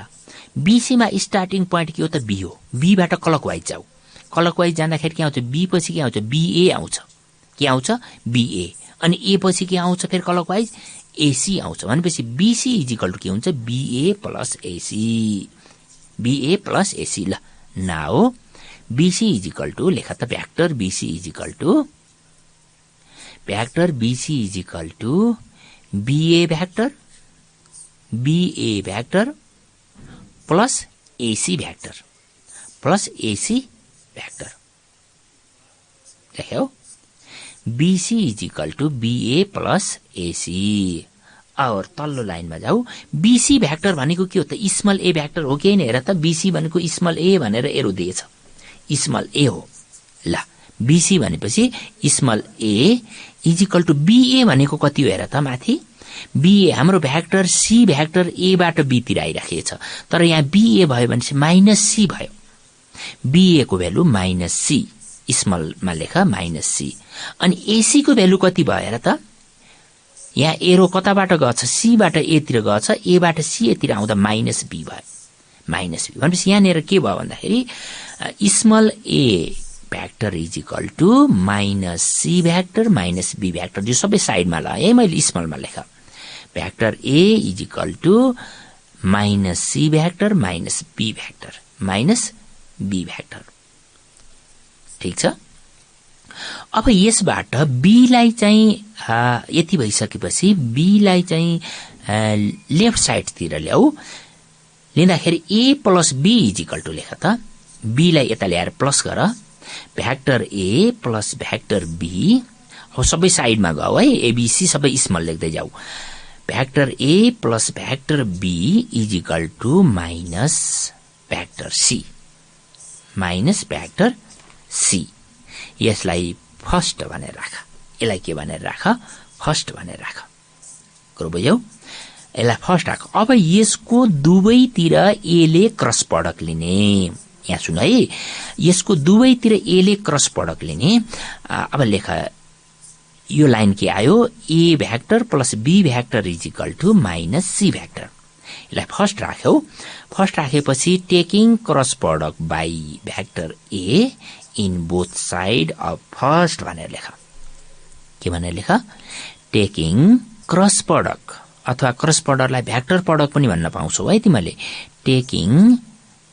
बीसी मा स्टार्टिङ पोइन्ट के हो त बी हो बी बाट क्लकवाइज जाऊ क्लकवाइज जाँदाखेरि के आउँछ बी पछि के आउँछ बीए आउँछ के आउँछ बीए अनि ए पछि के आउँछ फेरि क्लकवाइज एसी आउँछ भनेपछि बीसी इज इक्वल टु के हुन्छ बीए प्लस एसी ल now BC is equal to लेख त vector BC is equal to BA vector plus AC vector लेख्यौ BC is equal to BA plus AC और तल्लो लाइनमा जाऊ बीसी भेक्टर भनेको के हो त स्मल ए भेक्टर हो कि हैन हेर त बीसी भनेको स्मल ए भनेर एरो दिएछ स्मल ए हो ल बीसी भनेपछि small A is equal to BA भनेको कति हो हेर त माथि बीए हाम्रो भेक्टर सी भेक्टर ए बाट बी तिर आइराखेछ तर यहाँ बीए भयो भनेपछि माइनस सी भयो बीए को भ्यालु माइनस सी स्मल मा लेख माइनस सी अनि एसी को भ्यालु कति भयो हेर त यहाँ एरो कताबाट गछ सी बाट ए तिर गछ ए बाट सी तिर आउँदा माइनस बी भयो भनेपछि यहाँनिर के भयो भन्दाखेरि small A vector is equal to minus C vector minus B vector यो सबै साइडमा ल है मैले स्मलमा लेख vector A is equal to minus C vector minus B vector ठीक छ अब यसबाट बी लाई चाहिँ यति भइसकेपछि बी लाई चाहिँ लेफ्ट साइड तिर ल्याऊ लिँदाखेरि A plus B is equal to लेख त बी लाई यता ल्याएर प्लस गर vector A plus vector B अब सबै साइडमा गयो है एबीसी सबै स्मल लेख्दै जाऊ vector A plus vector B is equal to minus vector C यसलाई फर्स्ट भनेर राख यसलाई के भनेर राख फर्स्ट भनेर राख कुरो बुझ्यौ यसलाई फर्स्ट राख अब यसको दुवैतिर ए ले क्रस प्रोडक्ट लिने यहाँ सुन है यसको दुवैतिर ए ले क्रस प्रोडक्ट लिने अब लेख यो लाइन के आयो A vector plus B vector is equal to minus C vector यसलाई फर्स्ट राख्यौ फर्स्ट राखेपछि taking cross product by vector A in both side of first भनेर लेख के भनेर लेख टेकिङ क्रस प्रोडक्ट अथवा क्रस प्रोडक्टलाई भेक्टर प्रोडक्ट पनि भन्न पाउँछौ है तिमीले टेकिङ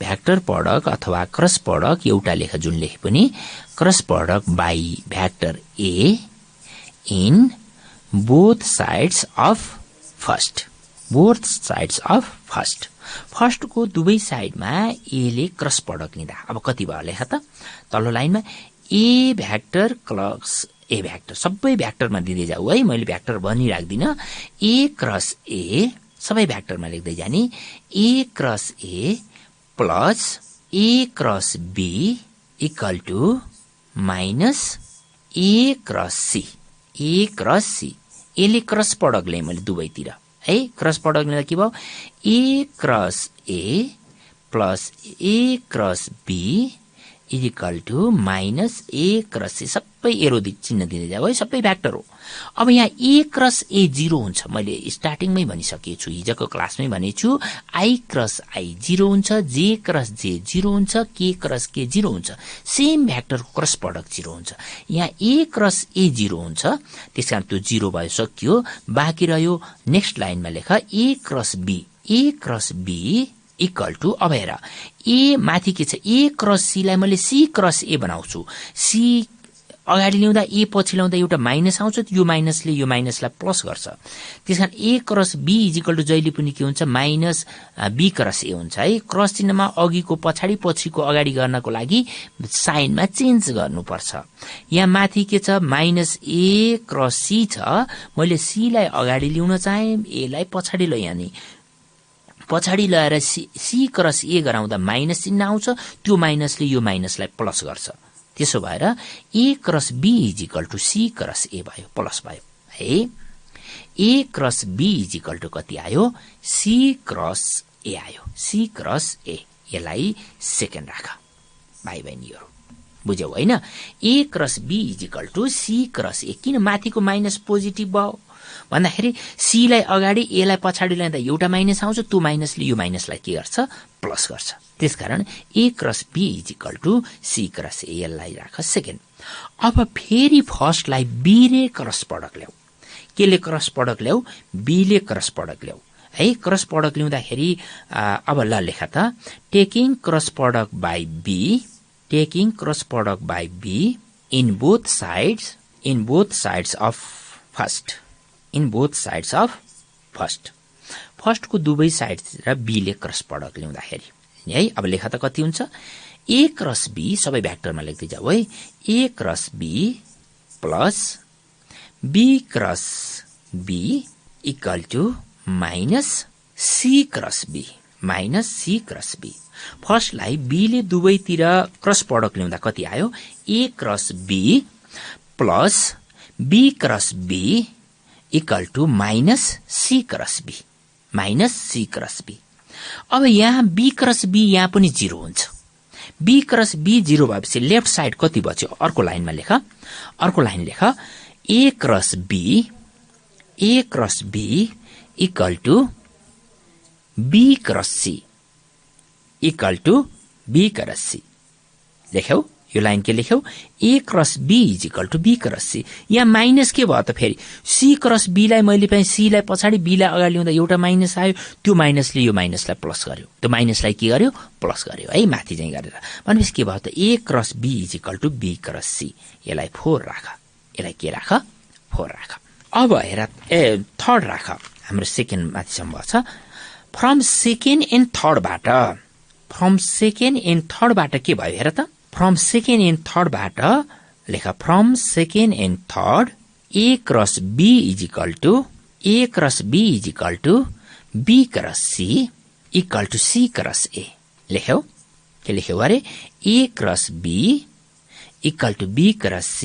भेक्टर प्रोडक्ट अथवा क्रस प्रोडक्ट एउटा लेख जुन लेखे पनि cross product by vector A in both sides of first first को दुवै साइडमा ए ले क्रस प्रोडक्ट लिँदा अब कति भयो लेख त तल्लो लाइनमा ए भेक्टर प्लस ए भेक्टर सबै भेक्टरमा दिँदै जाऊ है मैले भेक्टर भनि राख्दिन ए क्रस ए सबै भेक्टरमा लेख्दै जाने A cross A plus A cross B equal to minus A cross C एले क्रस प्रोडक्ट ल्याएँ मैले दुवैतिर है क्रस प्रोडक्ट लिँदा के भयो A cross A plus A cross B is equal to minus A cross C सबै arrow चिन्ह दिँदै जाऊ है, सबै भ्याक्टर हो। अब यहाँ A क्रस A 0 हुन्छ, मैले स्टार्टिङमै भनिसकेको छु, हिजोको क्लासमै भनेछु। I क्रस I 0 हुन्छ, J क्रस J 0 हुन्छ, K क्रस K 0 हुन्छ, सेम भ्याक्टरको क्रस प्रडक्ट 0 हुन्छ। यहाँ A क्रस A 0 हुन्छ, त्यसकारण त्यो 0 भयो, सकियो। बाँकी रह्यो नेक्स्ट लाइनमा लेख A cross B। A cross B equal to, अब हेर A माथि के छ, A क्रस C लाई मैले C क्रस A बनाउँछु। C अगाडि ल्याउँदा A पछि ल्याउँदा एउटा माइनस आउँछ, यो माइनसले यो माइनसलाई प्लस गर्छ। त्यसकारण A cross B equal to जहिले पनि के हुन्छ, माइनस B क्रस A हुन्छ है। क्रस चिन्हमा अघिको पछाडि पछिको अगाडि गर्नको लागि साइनमा चेन्ज गर्नुपर्छ। यहाँ माथि के छ, माइनस A क्रस C छ, मैले C लाई अगाडि ल्याउन चाहे, A लाई पछाडि लैहाल्ने। पछाडि ल्याएर C क्रस A गराउँदा माइनस चिन्ह आउँछ, त्यो माइनसले यो माइनसलाई प्लस गर्छ। त्यसो भएर A cross B is equal to C cross A भयो, प्लस भयो है। A cross B is equal to कति आयो, C क्रस A आयो, C क्रस A। यसलाई सेकेन्ड राख भाइ बहिनीहरू, बुझ्यौ होइन। A cross B is equal to C cross A। किन माथिको माइनस पोजिटिभ भयो भन्दाखेरि C लाई अगाडि A लाई पछाडि ल्याउँदा एउटा माइनस आउँछ, त्यो माइनसले यो माइनसलाई के गर्छ, प्लस गर्छ। त्यसकारण A cross B is equal to C cross A, यसलाई राख सेकेन्ड। अब फेरि फर्स्टलाई B ले क्रस प्रडक्ट ल्याऊ। केले क्रस प्रडक्ट ल्याऊ, B ले क्रस प्रडक्ट ल्याऊ है। क्रस प्रडक्ट ल्याउँदाखेरि अब ल लेख त, taking cross product by B, taking cross product by B in both sides of first, in both sides of फर्स्टको दुवै साइड र B ले क्रस प्रडक्ट ल्याउँदाखेरि है। अब लेख त कति हुन्छ, A क्रस B, सबै भ्याक्टरमा लेख्दै जाऊ है। A cross B plus B cross B equal to minus C cross B, minus C cross B। फर्स्टलाई B ले दुवैतिर क्रस प्रडक्ट ल्याउँदा कति आयो, A cross B plus B cross B equal to minus C cross B, minus C cross B। अब यहाँ B cross B यहाँ पनि 0 हुन्छ। B क्रस B 0 भएपछि लेफ्ट साइड कति बच्यो, अर्को लाइनमा लेख, अर्को लाइन लेख, A cross B equal to B cross C, equal to B cross C। लेख्यौ यो लाइन के लेख्यौ, A cross B is equal to B cross C। यहाँ माइनस के भयो त, फेरि C क्रस B लाई मैले पाएँ, C लाई पछाडि B लाई अगाडि ल्याउँदा एउटा माइनस आयो, त्यो माइनसले यो माइनसलाई प्लस गर्यो, त्यो माइनसलाई के गर्यो, प्लस गर्यो है, माथि चाहिँ गरेर। भनेपछि के भयो त, A cross B is equal to B cross C। यसलाई 4 राख, यसलाई के राख, 4 राख। अब हेर थर्ड राख, हाम्रो सेकेन्ड माथिसम्म छ। फ्रम सेकेन्ड एन्ड थर्डबाट के भयो हेर त, फ्रम सेकेन्ड एन्ड थर्डबाट लेख, from second and third A cross B is equal to B cross C equal to C cross A। लेख्यौ के लेख्यौ अरे, A cross B equal to B cross C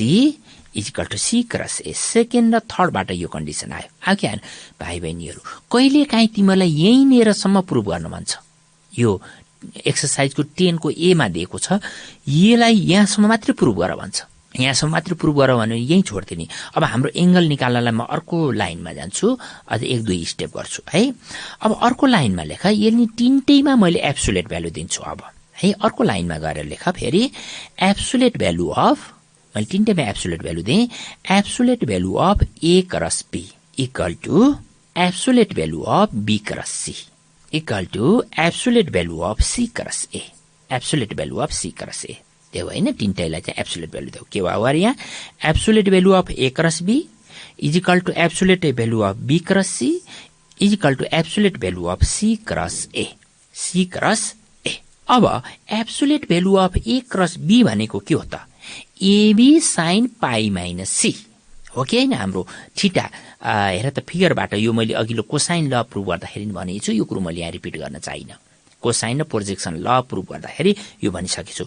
is equal to C cross A। Second र थर्डबाट यो condition आयो। के आएन भाइ बहिनीहरू, कहिले काहीँ तिमीलाई यहीँनिरसम्म प्रुभ गर्न मन छ, यो एक्सरसाइजको 10 को A मा दिएको छ, यसलाई यहाँसम्म मात्रै प्रुभ गर भन्छ, यहाँसम्म मात्रै प्रुभ गर भने यही छोड्थे नि। अब हाम्रो एंगल निकाल्नलाई म अर्को लाइनमा जान्छु, अझ 1-2 स्टेप गर्छु है। अब अर्को लाइनमा लेख, यसले तीनटैमा मैले एब्सोल्युट भ्यालु दिन्छु। अब है अर्को लाइनमा गएर लेख, फेरि एब्सोल्युट भ्यालु अफ, मैले तीनटैमा एब्सोल्युट भ्यालु दिएँ, absolute value of A cross B equal to absolute value of B cross C equal to absolute value of C cross A, absolute value of C cross A देऊ होइन। तीनटैलाई चाहिँ absolute value देऊ। के भयो अरे, यहाँ absolute value of A cross B is equal to absolute value of B cross C is equal to absolute value of C cross A, C cross A। अब absolute value of A cross B भनेको के हो त, AB sine pi minus C हो कि होइन। हाम्रो theta हेर त फिगरबाट यो मैले अघिल्लो कोसाइन ल प्रुभ गर्दाखेरि भनेको छु, यो कुरो मैले यहाँ रिपिट गर्न चाहिन। कोसाइन र प्रोजेक्सन ल प्रुभ गर्दाखेरि यो भनिसकेछु।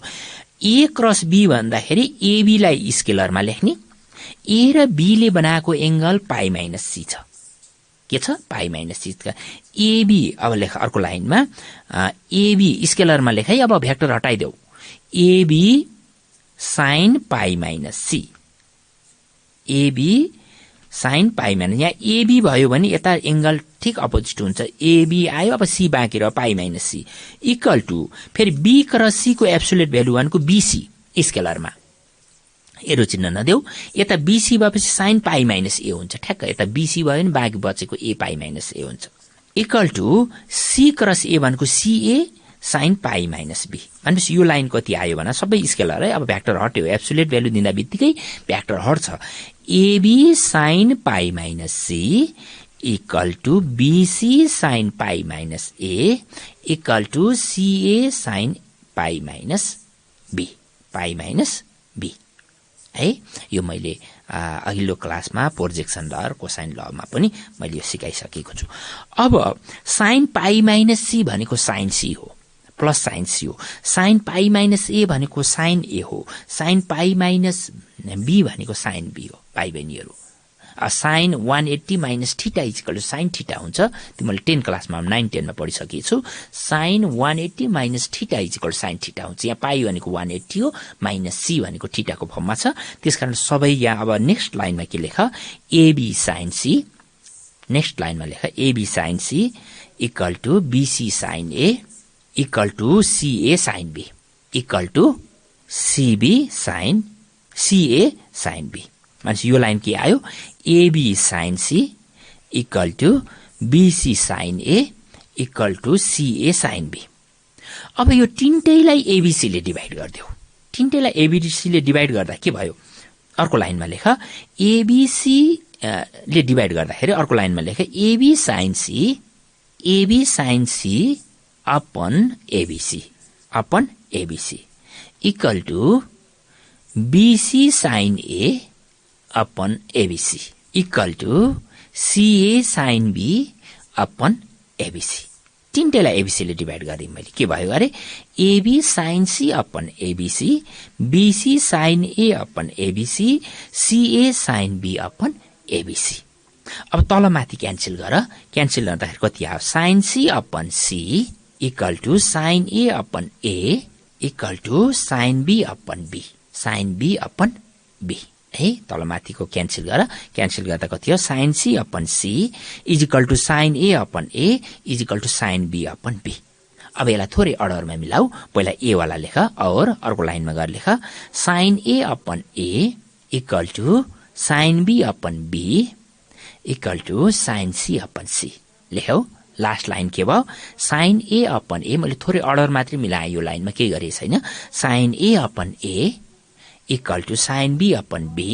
A क्रस B भन्दाखेरि AB लाई स्केलरमा लेख्ने, A र B ले बनाएको एंगल पाई माइनस C छ, के छ पाई माइनस C। AB अब लेख अर्को लाइनमा, AB स्केलरमा लेख है। अब भेक्टर हटाइदेऊ, AB sine pi minus C AB sine pi minus, यहाँ एबी भयो भने यता एंगल ठिक अपोजिट हुन्छ, एबी आयो, अब सी बाँकी रह्यो pi minus C equal to फेरि बी र सी को एब्सोल्युट भ्यालु 1 को बीसी स्केलरमा एरो चिन्ह नदेऊ, यता बीसी भएपछि साइन पाई माइनस ए हुन्छ, ठ्याक्क यता बीसी भयो भने बाँकी बचेको ए पाई माइनस ए हुन्छ, equal to C cross A भनेको CA sine pi minus B. भनेपछि यो लाइन कति आयो भने सबै स्केलर है, अब भ्याक्टर हट्यो, एब्सोल्युट भ्यालु दिँदा बित्तिकै भ्याक्टर हट्छ, AB sine pi minus C equal to BC sine pi minus A equal to CA sine pi minus B, pi minus B है। यो मैले अघिल्लो क्लासमा प्रोजेक्सन ल र कोसाइन लमा पनि मैले यो सिकाइसकेको छु। अब साइन पाई माइनस सी भनेको साइन सी हो प्लस साइन सी हो, साइन पाई माइनस ए भनेको साइन ए हो, साइन पाई माइनस बी भनेको साइन बी हो। भाइ बहिनीहरू sine 180 minus theta equal to sine theta हुन्छ, त्यो मैले 10 क्लासमा 9 10 मा पढिसकेको छु। Sine 180 minus theta equal to sine theta हुन्छ, यहाँ पाई भनेको 180 हो, माइनस सी भनेको थीटाको फर्ममा छ, त्यसकारण सबै यहाँ अब नेक्स्ट लाइनमा के लेख, एबी साइन सी, नेक्स्ट लाइनमा लेख AB sine C equal to BC sine A equal to CA sine B equal to CB sine CA sine B. मान्छे यो लाइन के आयो, AB sine C equal to BC sine A equal to CA sine B. अब यो तीनटैलाई एबीसीले divide गरिदेऊ, तीनटैलाई एबीसीले divide गर्दा के भयो, अर्को लाइनमा लेख एबीसी ले डिभाइड गर्दाखेरि अर्को लाइनमा लेख AB sine C upon ABC equal to BC sine A upon ABC equal to CA sine B upon ABC. तीनटैलाई एबीसीले डिभाइड गरेँ मैले, के भयो अरे AB sine C upon ABC, BC sine A upon ABC, CA sine B upon ABC. अब तलमाथि cancel गर, क्यान्सल गर्दाखेरि कति आयो, sine C upon C equal to sine A upon A equal to sine B upon be, sign B upon B है। तलमाथिको cancel गर, cancel गर्दा कति हो, sine C upon C is equal to sine A upon A is equal to sine B upon B. अब यसलाई थोरै अर्डरमा मिलाऊ, पहिला ए वाला लेख और अर्को लाइनमा गएर लेख sine A upon A equal to sine B upon B equal to sine C upon C लेखौ। लास्ट लाइन के भयो, साइन ए अपन ए, मैले थोरै अर्डर मात्रै मिलाएँ यो लाइनमा, केही गरेँ छैन, sine A upon A equal to sine B upon B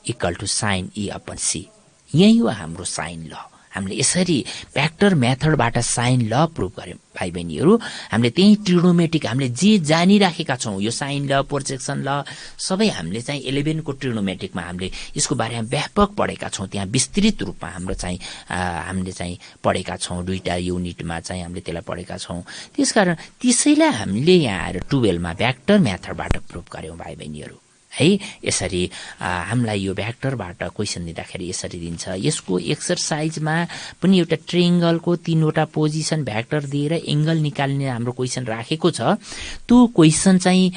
equal to sine E upon C. यही हो हाम्रो साइन ल। हामीले यसरी भ्याक्टर मेथडबाट साइन ल प्रुभ गर्यौं भाइ बहिनीहरू। हामीले त्यही ट्रिग्नोमेट्रिक हामीले जे जानिराखेका छौं, यो साइन ल, प्रोजेक्सन ल सबै हामीले चाहिँ 11 को ट्रिग्नोमेट्रिकमा हामीले यसको बारेमा व्यापक पढेका छौं। त्यहाँ विस्तृत रूपमा हाम्रो चाहिँ हामीले चाहिँ पढेका छौं, दुईटा युनिटमा चाहिँ हामीले त्यसलाई पढेका छौं। त्यसकारण त्यसैलाई हामीले यहाँ आएर 12 मा भ्याक्टर मेथडबाट प्रुभ गर्यौं भाइ बहिनीहरू है। यसरी हामीलाई यो भ्याक्टरबाट क्वेशन दिँदाखेरि यसरी दिन्छ। यसको एक्सरसाइजमा पनि एउटा ट्रायंगलको 3 वटा पोजिसन भ्याक्टर दिएर एंगल निकाल्ने हाम्रो क्वेशन राखेको छ। त्यो क्वेशन चाहिँ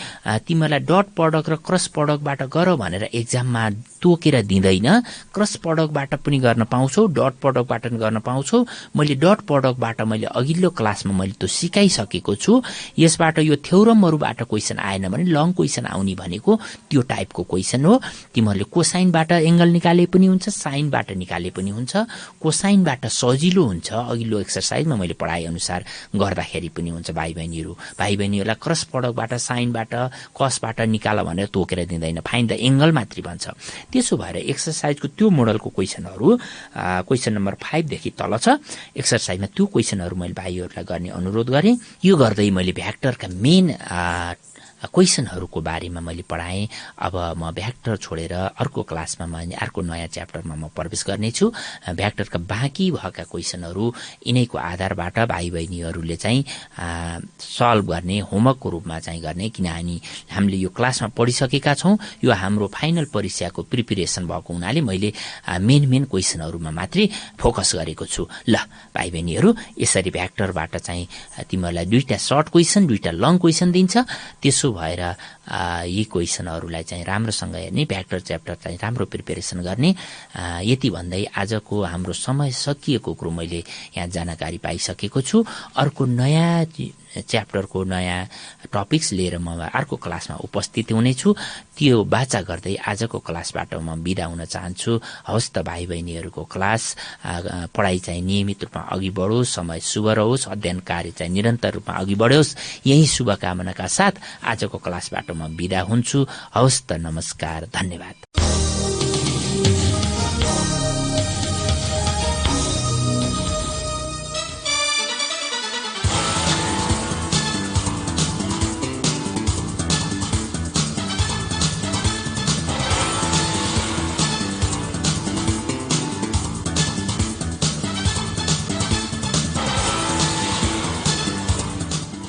तिमीलाई डट प्रोडक्ट र क्रस प्रोडक्टबाट गर भनेर एक्जाममा तोकेर दिँदैन। क्रस प्रोडक्टबाट पनि गर्न पाउँछौ, डट प्रोडक्टबाट पनि गर्न पाउँछौ। मैले डट प्रोडक्टबाट मैले अघिल्लो क्लासमा मैले त्यो सिकाइसकेको छु। यसबाट यो थ्योरमहरुबाट क्वेशन आएन भने लङ क्वेशन आउने भनेको त्यो टाइपको क्वेशन हो। तिमीहरूले कोसाइनबाट एंगल निकाले पनि हुन्छ, साइनबाट निकाले पनि हुन्छ। कोसाइनबाट सजिलो हुन्छ, अघिल्लो एक्सरसाइजमा मैले पढाए अनुसार गर्दाखेरि पनि हुन्छ। भाइ बहिनीहरूलाई क्रस प्रोडक्टबाट, साइनबाट, कसबाट निकाल भनेर तोकेर दिँदैन, फाइन्ड द एंगल मात्रै भन्छ। त्यसो भएर एक्सरसाइजको त्यो मोडलको क्वेशनहरु क्वेशन नम्बर 5 देखि तल छ। एक्सरसाइजमा त्यो क्वेशनहरु मैले भाइहरुलाई गर्ने अनुरोध गरे। यो गर्दै मैले भ्याक्टरका मेन क्वेशनहरुको बारेमा मैले पढाएँ। अब म भ्याक्टर छोडेर अर्को क्लासमा म अर्को नयाँ च्याप्टरमा म प्रवेश गर्ने छु। भ्याक्टरका बाँकी भएका क्वेशनहरु यिनैको आधारबाट भाइ बहिनीहरुले चाहिँ सल्भ गर्ने, होमवर्कको रूपमा चाहिँ गर्ने। किनभने हामीले यो क्लासमा पढिसकेका छौं, यो हाम्रो फाइनल परीक्षाको प्रिपरेसन भएको हुनाले मैले मेन क्वेशनहरुमा मात्रै फोकस गरेको छु। ल भाइ बहिनीहरु, यसरी भ्याक्टरबाट चाहिँ तिमीहरूलाई दुईटा सर्ट क्वेशन, दुईटा लङ क्वेशन दिन्छ। त्यसो त्यसो भएर यी क्वेसनहरूलाई चाहिँ राम्रोसँग हेर्ने, भ्याक्टर च्याप्टर चाहिँ राम्रो प्रिपेरेसन गर्ने। यति भन्दै आजको हाम्रो समय सकिएको कुरो मैले यहाँ जानकारी पाइसकेको छु। अर्को नयाँ च्याप्टरको नयाँ टपिक्स लिएर म अर्को क्लासमा उपस्थित हुनेछु। त्यो बाचा गर्दै आजको क्लासबाट म बिदा हुन चाहन्छु। हवस् त भाइ बहिनीहरूको क्लास पढाइ चाहिँ नियमित रूपमा अघि बढोस्, समय शुभ रहोस्, अध्ययन कार्य चाहिँ निरन्तर रूपमा अघि बढोस्, यही शुभकामनाका साथ आजको क्लासबाट म बिदा हुन्छु। हवस् त, नमस्कार, धन्यवाद।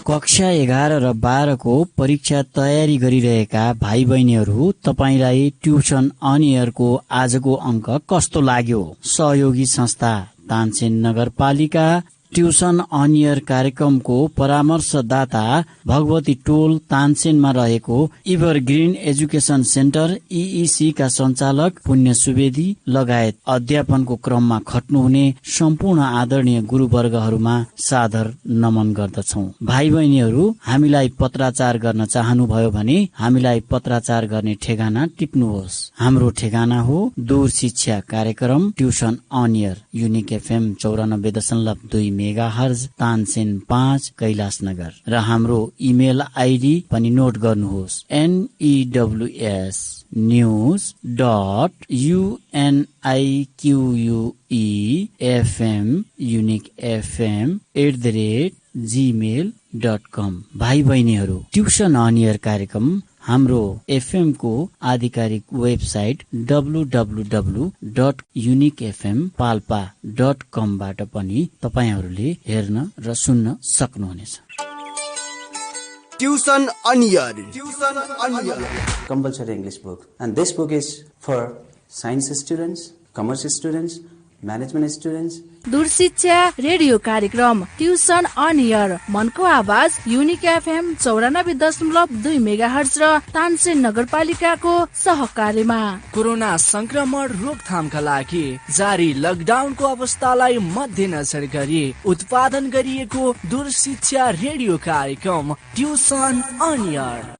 कक्षा 11 र 12 को परीक्षा तयारी गरिरहेका भाइ बहिनीहरू, तपाईलाई ट्युसन अन एयरको आजको अङ्क कस्तो लाग्यो? सहयोगी संस्था तानसेन नगरपालिका ट्युसन अन एयर कार्यक्रमको परामर्शदाता भगवती टोल तानसेनमा रहेको इभरग्रीन एजुकेसन सेन्टर EEC का सञ्चालक पुण्य सुवेदी लगायत अध्यापनको क्रममा खट्नुहुने सम्पूर्ण आदरणीय गुरुवर्गहरूमा सादर नमन गर्दछौ। भाइ बहिनीहरू, हामीलाई पत्राचार गर्न चाहनुभयो भने हामीलाई पत्राचार गर्ने ठेगाना टिप्नुहोस्। हाम्रो ठेगाना हो दूर शिक्षा कार्यक्रम tuition on air, unique FM 94.2 megahertz, Tansen 5, Kailashnagar. र हाम्रो इमेल आइडी पनि नोट गर्नुहोस्, news.uniquefm@gmail.com। भाइ बहिनीहरू, ट्युसन अन एयर कार्यक्रम हाम्रो FM को आधिकारिक वेबसाइट www.uniquefmpalpa.com बाट पनि तपाईहरूले हेर्न र सुन्न सक्नुहुनेछ। Tuition on air. Compulsory English book, and this book is for science students, commerce students, management students. दूर शिक्षा रेडियो कार्यक्रम ट्युसन अन एयर, मनको आवाज युनिक FM 94.2 मेगाहर्ज र तानसेन नगरपालिकाको सहकार्यमा। कोरोना संक्रमण रोकथामका लागि जारी लकडाउनको अवस्थालाई मध्यनजर गरी उत्पादन गरिएको दूर शिक्षा रेडियो कार्यक्रम ट्युसन अन एयर